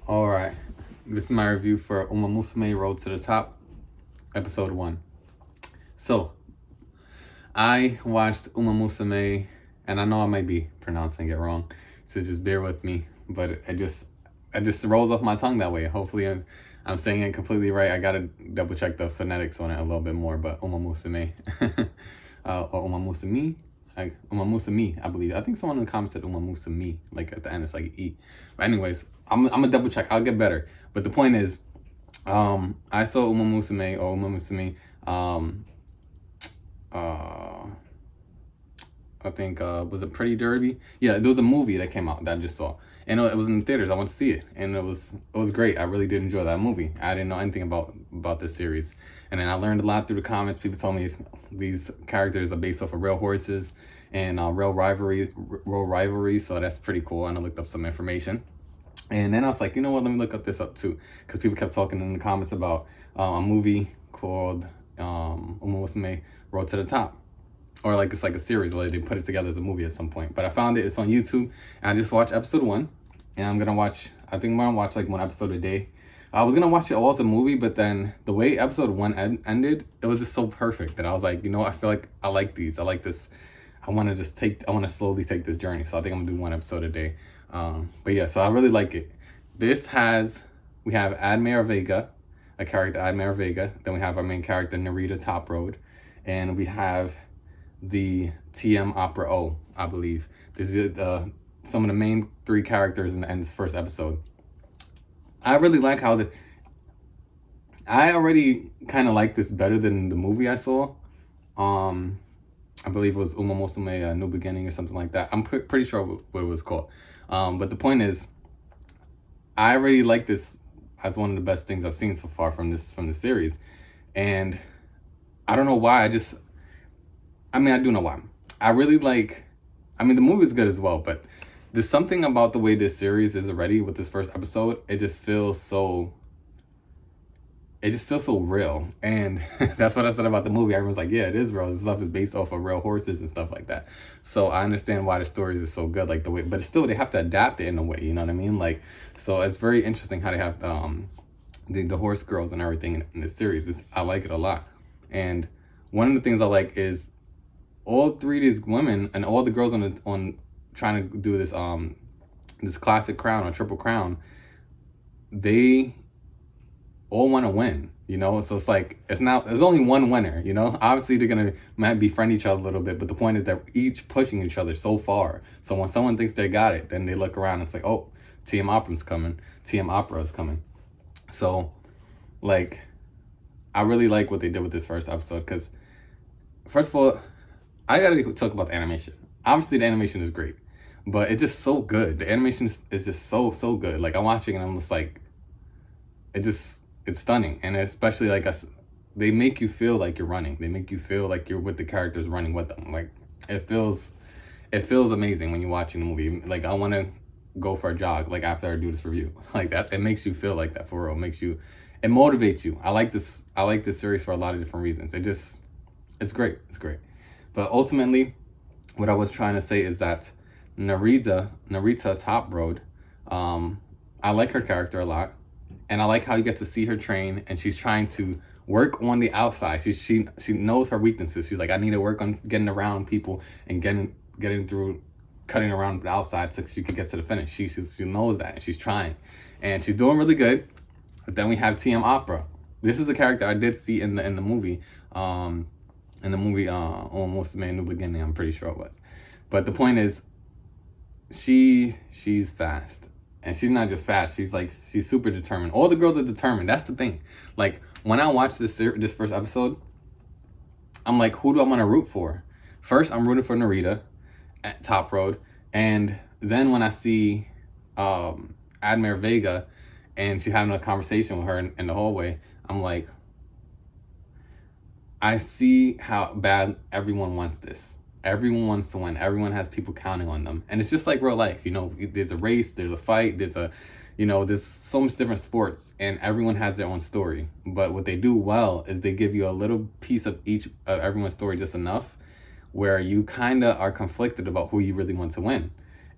All right, this is my review for Umamusume Road to the Top, episode 1. So, I watched Umamusume, and I know I might be pronouncing it wrong, so just bear with me. But it just rolls off my tongue that way. Hopefully, I'm saying it completely right. I gotta double check the phonetics on it a little bit more. But Umamusume, or Umamusume. Umamusume, I believe. I think someone in the comments said Umamusume, like at the end it's like E. But anyways, I'm gonna double check. I'll get better. But the point is, I saw Umamusume. Uh, I think was it Pretty Derby? Yeah, there was a movie that came out that I just saw, and it was in the theaters. I went to see it, and it was great. I really did enjoy that movie. I didn't know anything about this series, and then I learned a lot through the comments. People told me these characters are based off of real horses and real rivalries. So that's pretty cool. And I looked up some information. And then I was like, you know what? Let me look up this up too, because people kept talking in the comments about a movie called Umamusume Road to the Top, or like it's like a series where they put it together as a movie at some point. But I found it. It's on YouTube, and I just watched episode 1, and I'm gonna watch. I think I'm gonna watch like one episode a day. I was gonna watch it all as a movie, but then the way episode 1 ended, it was just so perfect that I was like, you know, I feel like I like these. I like this. I want to slowly take this journey. So I think I'm gonna do one episode a day. But yeah, so I really like it. We have Admir Vega, a character, Admir Vega. Then we have our main character, Narita Top Road. And we have the TM Opera O, I believe. This is some of the main 3 characters in this first episode. I really like how I already kind of like this better than the movie I saw. I believe it was Umamusume, A New Beginning or something like that. I'm pretty sure what it was called. But the point is, I already like this as one of the best things I've seen so far from the series. And I don't know why, I do know why. The movie's good as well, but there's something about the way this series is already with this first episode. It just feels so real. And that's what I said about the movie. Everyone's like, yeah, it is real. This stuff is based off of real horses and stuff like that. So I understand why the stories is so good, like the way, but still they have to adapt it in a way, you know what I mean? Like, so it's very interesting how they have the horse girls and everything in this series. I like it a lot. And one of the things I like is all 3 of these women and all the girls on trying to do this classic crown or triple crown, they all want to win, you know? So it's like, there's only one winner, you know? Obviously might befriend each other a little bit, but the point is they're each pushing each other so far. So when someone thinks they got it, then they look around and it's like, oh, TM Opera is coming. So like, I really like what they did with this first episode, because first of all, I gotta talk about the animation. Obviously the animation is great, but it's just so good. The animation is just so good. Like, I'm watching and I'm just like, it's stunning. And especially like they make you feel like you're running. They make you feel like you're with the characters running with them. Like, it feels amazing when you're watching the movie. Like, I want to go for a jog like after I do this review. Like that, it makes you feel like that for real. It motivates you. I like this series for a lot of different reasons. It's great. But ultimately, what I was trying to say is that Narita Top Road, I like her character a lot. And I like how you get to see her train, and she's trying to work on the outside. She knows her weaknesses. She's like, I need to work on getting around people and getting through, cutting around the outside so she could get to the finish. She knows that, and she's trying. And she's doing really good. But then we have TM Opera. This is a character I did see in the movie. Almost a New Beginning, I'm pretty sure it was. But the point is, she's fast. And she's not just fast, she's super determined. All the girls are determined. That's the thing. Like, when I watched this first episode, I'm like, who do I want to root for? First, I'm rooting for Narita at Top Road. And then when I see Admir Vega and she's having a conversation with her in the hallway, I'm like, I see how bad everyone wants this. Everyone wants to win. Everyone has people counting on them. And it's just like real life. You know, there's a race, there's a fight, there's so much different sports, and everyone has their own story. But what they do well is they give you a little piece of everyone's story, just enough where you kind of are conflicted about who you really want to win.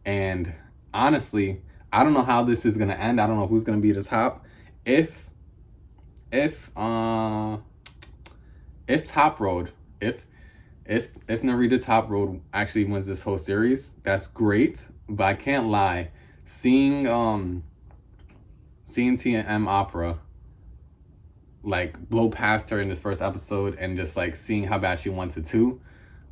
And honestly, I don't know how this is gonna end. I don't know who's gonna be the top. If if uh if Top Road, if Narita Top Road actually wins this whole series, that's great. But I can't lie, seeing seeing TM Opera like blow past her in this first episode, and just like seeing how bad she wants it too.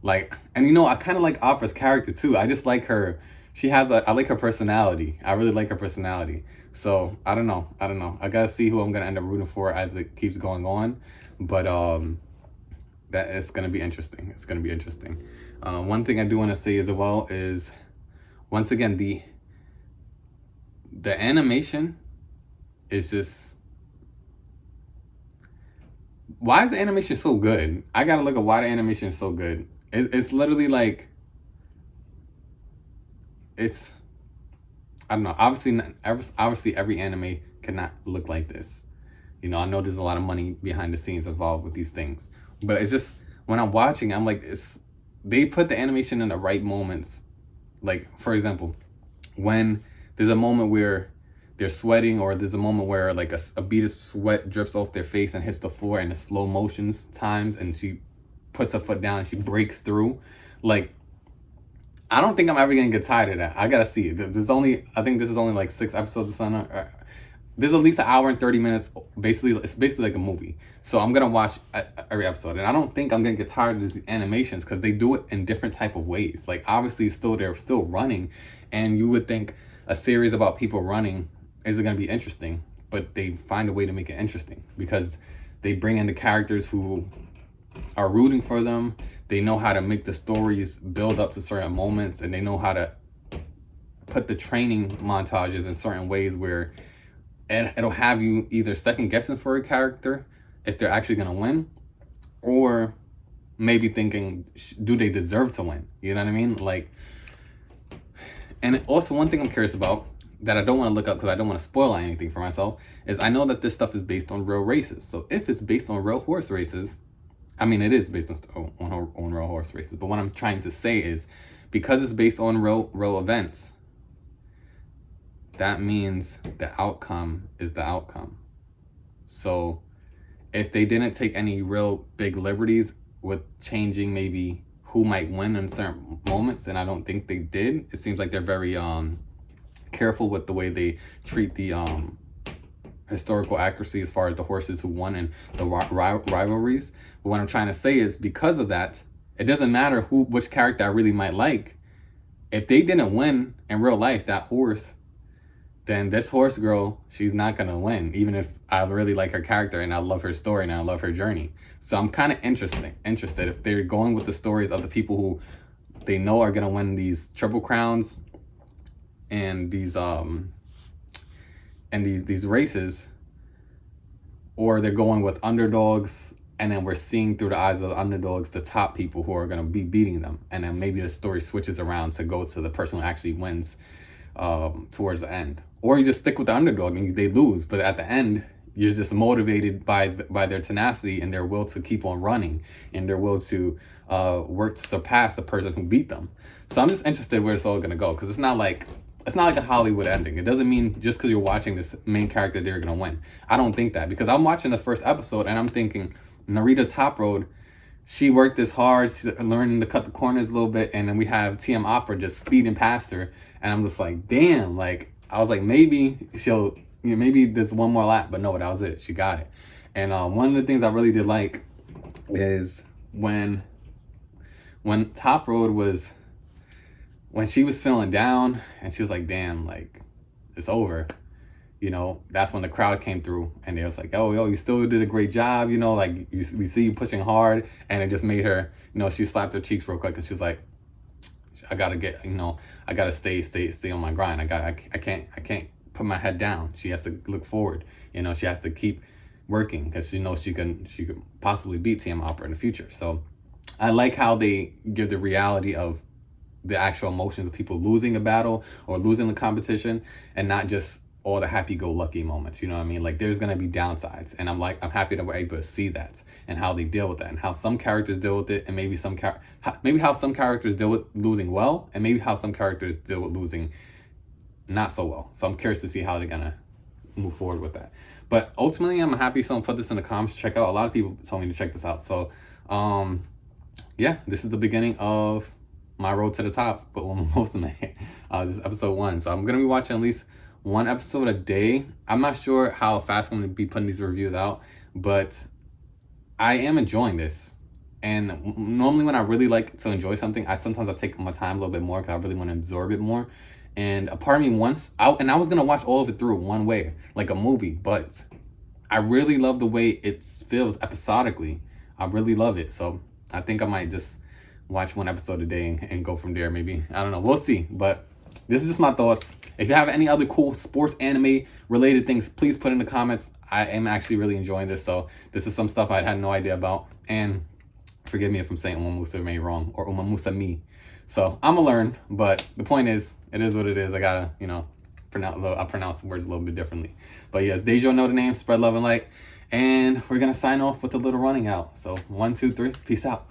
Like, and you know, I kind of like Opera's character too. I just like her. She has I like her personality. I really like her personality. So I don't know. I don't know. I gotta see who I'm gonna end up rooting for as it keeps going on. But that it's gonna be interesting. It's gonna be interesting. One thing I do want to say as well is, once again, the animation is just, why is the animation so good? I gotta look at why the animation is so good. It's literally like, it's, I don't know. Obviously, every anime cannot look like this. You know, I know there's a lot of money behind the scenes involved with these things, but it's just, when I'm watching, I'm like, they put the animation in the right moments. Like, for example, when there's a moment where they're sweating, or there's a moment where like a bead of sweat drips off their face and hits the floor in the slow motions times, and she puts her foot down and she breaks through. Like, I don't think I'm ever gonna get tired of that. I gotta see it. I think this is only like 6 episodes of Sun. There's at least an hour and 30 minutes. Basically, it's basically like a movie. So I'm gonna watch every episode, and I don't think I'm gonna get tired of these animations, because they do it in different type of ways. Like, obviously, they're still running, and you would think a series about people running isn't gonna be interesting, but they find a way to make it interesting, because they bring in the characters who are rooting for them. They know how to make the stories build up to certain moments, and they know how to put the training montages in certain ways where it'll have you either second guessing for a character if they're actually going to win, or maybe thinking, do they deserve to win? You know what I mean? Like, and also one thing I'm curious about that I don't want to look up because I don't want to spoil anything for myself is, I know that this stuff is based on real races. So if it's based on real horse races, I mean, it is based on real horse races. But what I'm trying to say is, because it's based on real events, that means the outcome is the outcome. So if they didn't take any real big liberties with changing maybe who might win in certain moments, and I don't think they did, it seems like they're very careful with the way they treat the historical accuracy as far as the horses who won and the rivalries. But what I'm trying to say is, because of that, it doesn't matter which character I really might like. If they didn't win in real life, that horse, then this horse girl, she's not gonna win, even if I really like her character and I love her story and I love her journey. So I'm kind of interested if they're going with the stories of the people who they know are gonna win these triple crowns and these races, or they're going with underdogs, and then we're seeing through the eyes of the underdogs the top people who are going to be beating them, and then maybe the story switches around to go to the person who actually wins towards the end. Or you just stick with the underdog and they lose, but at the end you're just motivated by their tenacity and their will to keep on running, and their will to work to surpass the person who beat them. So I'm just interested where it's all going to go, because it's not like a Hollywood ending. It doesn't mean just because you're watching this main character they're gonna win. I don't think that, because I'm watching the first episode and I'm thinking, Narita Top Road, she worked this hard, she's learning to cut the corners a little bit, and then we have TM Opera just speeding past her, and I'm just like, damn. Like, I was like, maybe maybe there's one more lap, but no, that was it. She got it. And one of the things I really did like is when Top Road was, when she was feeling down and she was like, damn, like, it's over, you know, that's when the crowd came through and they was like, oh, yo, you still did a great job, you know, like, we see you pushing hard. And it just made her, you know, she slapped her cheeks real quick and she's like, I gotta get, you know, I gotta stay on my grind. I can't put my head down. She has to look forward, you know, she has to keep working, because she knows she could possibly beat TM Opera in the future. So I like how they give the reality of the actual emotions of people losing a battle or losing the competition, and not just all the happy-go-lucky moments. You know what I mean? Like, there's gonna be downsides, and I'm happy that we're able to see that and how they deal with that, and how some characters deal with it, and maybe how some characters deal with losing well, and maybe how some characters deal with losing not so well. So I'm curious to see how they're gonna move forward with that. But ultimately, I'm happy someone put this in the comments to check out. A lot of people told me to check this out. So yeah, this is the beginning of my road to the top with Umamusume. This is episode 1. So I'm gonna be watching at least 1 episode a day. I'm not sure how fast I'm gonna be putting these reviews out, but I am enjoying this. And normally when I really like to enjoy something, sometimes I take my time a little bit more because I really want to absorb it more. And a part of me wants, I was going to watch all of it through one way, like a movie, but I really love the way it feels episodically. I really love it. So I think I might just watch 1 episode a day and go from there, maybe. I don't know. We'll see. But this is just my thoughts. If you have any other cool sports anime related things, please put in the comments. I am actually really enjoying this. So this is some stuff I had no idea about. And forgive me if I'm saying Umamusume wrong, or Umamusume. So I'm gonna learn, but the point is, it is what it is. I gotta, pronounce the words a little bit differently. But yes, Dejo know the name, spread love and light. And we're gonna sign off with a little running out. So 1, 2, 3, peace out.